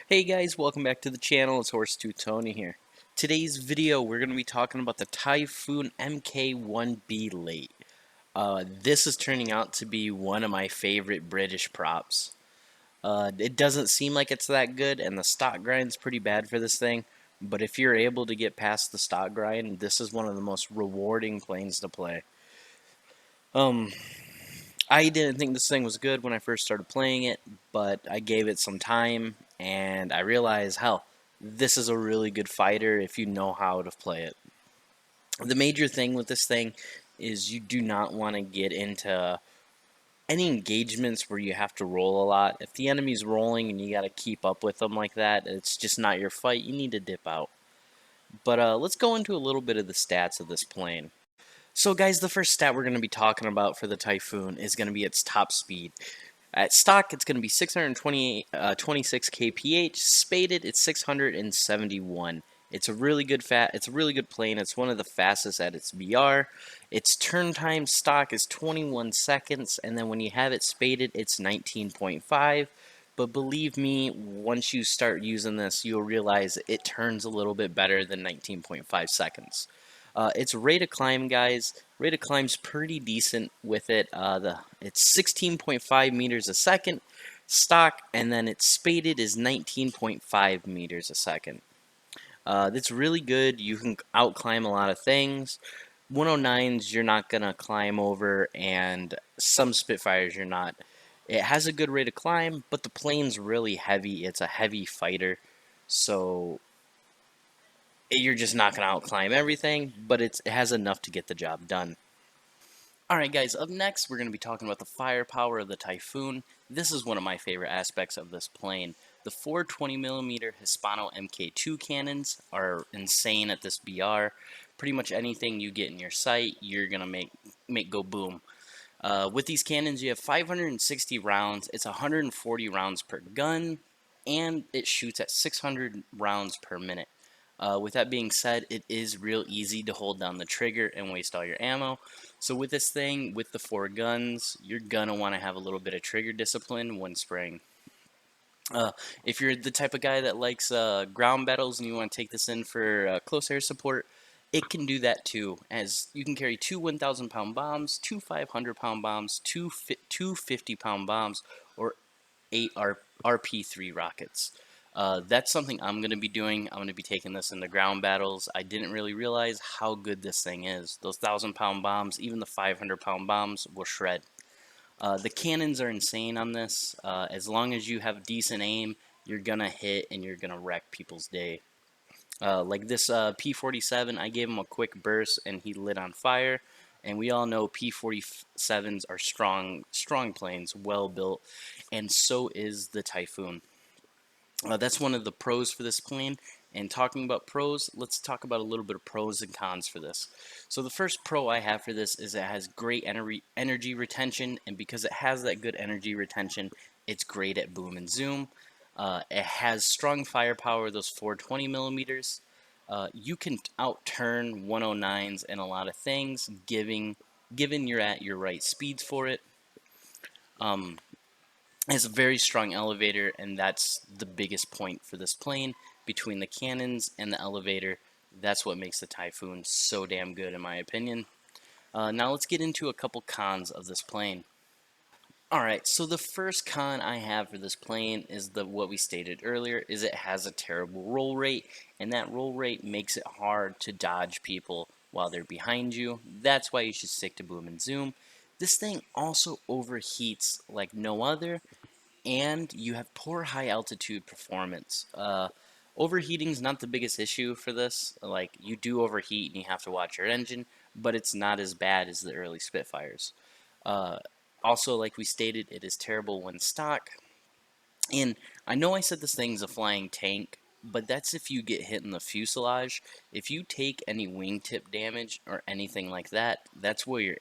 Hey guys, welcome back to the channel. It's Horse2 Tony here. Today's video, we're going to be talking about the Typhoon MK1B late. This is turning out to be one of my favorite British props. It doesn't seem like it's that good, and the stock grind's pretty bad for this thing. But if you're able to get past the stock grind, this is one of the most rewarding planes to play. Um, I didn't think this thing was good when I first started playing it, but I gave it some time and I realized, hell, this is a really good fighter if you know how to play it. The major thing with this thing is you do not want to get into any engagements where you have to roll a lot. If the enemy's rolling and you got to keep up with them like that, it's just not your fight. You need to dip out. But let's go into a little bit of the stats of this plane. So guys, the first stat we're going to be talking about for the Typhoon is going to be its top speed. At stock, it's going to be 626 kph. Spaded, it's 671. It's a really good plane. It's one of the fastest at its BR. Its turn time stock is 21 seconds, and then when you have it spaded, it's 19.5. But believe me, once you start using this, you'll realize it turns a little bit better than 19.5 seconds. Its rate of climb, guys. Rate of climb's pretty decent with it. It's 16.5 meters a second stock, and then its spaded is 19.5 meters a second. That's really good. You can out climb a lot of things. 109s you're not gonna climb over, and some Spitfires you're not. It has a good rate of climb, but the plane's really heavy. It's a heavy fighter, so you're just not gonna out climb everything, but it has enough to get the job done. Alright guys, up next we're going to be talking about the firepower of the Typhoon. This is one of my favorite aspects of this plane. The 420mm Hispano Mk2 cannons are insane at this BR. Pretty much anything you get in your sight, you're going to make go boom. With these cannons, you have 560 rounds. It's 140 rounds per gun, and it shoots at 600 rounds per minute. With that being said, it is real easy to hold down the trigger and waste all your ammo. So with this thing, with the 4 guns, you're gonna want to have a little bit of trigger discipline when spraying. If you're the type of guy that likes ground battles and you want to take this in for close air support, it can do that too, as you can carry 2 1,000-pound bombs, 2 500-pound bombs, 2 50-pound bombs, or 8 RP3 rockets. That's something I'm going to be doing. I'm going to be taking this into ground battles. I didn't really realize how good this thing is. Those 1,000-pound bombs, even the 500-pound bombs, will shred. The cannons are insane on this. As long as you have decent aim, you're going to hit and you're going to wreck people's day. Like this P-47, I gave him a quick burst and he lit on fire. And we all know P-47s are strong planes, well built, and so is the Typhoon. That's one of the pros for this plane. And talking about pros, let's talk about a little bit of pros and cons for this. So the first pro I have for this is it has great energy retention, and because it has that good energy retention, it's great at boom and zoom. It has strong firepower, those 420 millimeters. You can outturn 109s in a lot of things, given you're at your right speeds for it. It has a very strong elevator, and that's the biggest point for this plane. Between the cannons and the elevator, that's what makes the Typhoon so damn good in my opinion. Now let's get into a couple cons of this plane. Alright, so the first con I have for this plane is what we stated earlier, is it has a terrible roll rate, and that roll rate makes it hard to dodge people while they're behind you. That's why you should stick to boom and zoom. This thing also overheats like no other, and you have poor high altitude performance. Overheating is not the biggest issue for this. Like, you do overheat and you have to watch your engine, but it's not as bad as the early Spitfires. Uh, Also, like we stated, it is terrible when stock. And I know I said this thing's a flying tank, but that's if you get hit in the fuselage. If you take any wingtip damage or anything like that, that's where your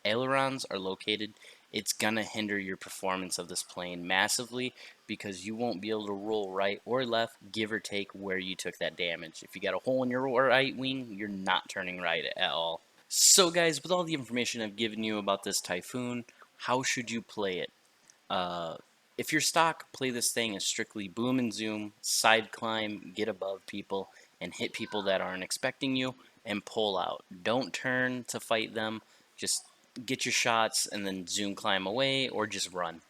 ailerons are located. It's gonna hinder your performance of this plane massively because you won't be able to roll right or left, give or take where you took that damage. If you got a hole in your right wing, you're not turning right at all. So guys, with all the information I've given you about this Typhoon, how should you play it? Uh, If you're stock, play this thing as strictly boom and zoom, side climb, get above people, and hit people that aren't expecting you, and pull out. Don't turn to fight them, just get your shots and then zoom climb away or just run.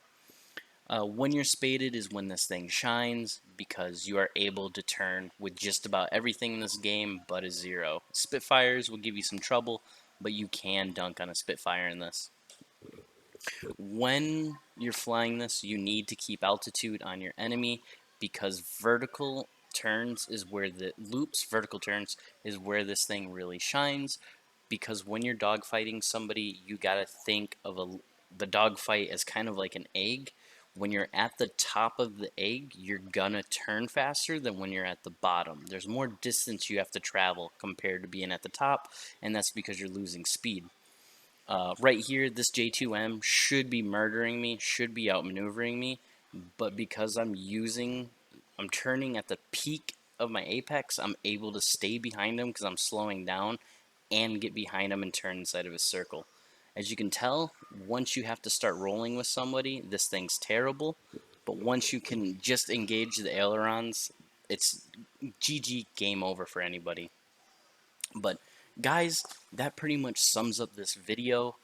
When you're spaded is when this thing shines because you are able to turn with just about everything in this game but a zero. Spitfires will give you some trouble, but you can dunk on a Spitfire in this. When you're flying this, you need to keep altitude on your enemy because vertical turns is where this thing really shines. Because when you're dogfighting somebody, you gotta think of the dogfight as kind of like an egg. When you're at the top of the egg, you're gonna turn faster than when you're at the bottom. There's more distance you have to travel compared to being at the top, and that's because you're losing speed. Right here, this J2M should be murdering me, should be outmaneuvering me, but because I'm turning at the peak of my apex, I'm able to stay behind him because I'm slowing down and get behind him and turn inside of his circle. As you can tell, once you have to start rolling with somebody, this thing's terrible, but once you can just engage the ailerons, it's GG, game over for anybody. But guys, that pretty much sums up this video.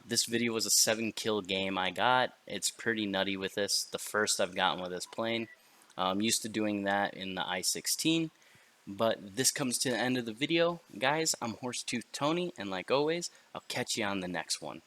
This video was a 7-kill game I got. It's pretty nutty with this. The first I've gotten with this plane. I'm used to doing that in the I-16. But this comes to the end of the video. Guys, I'm Horsetooth Tony, and like always, I'll catch you on the next one.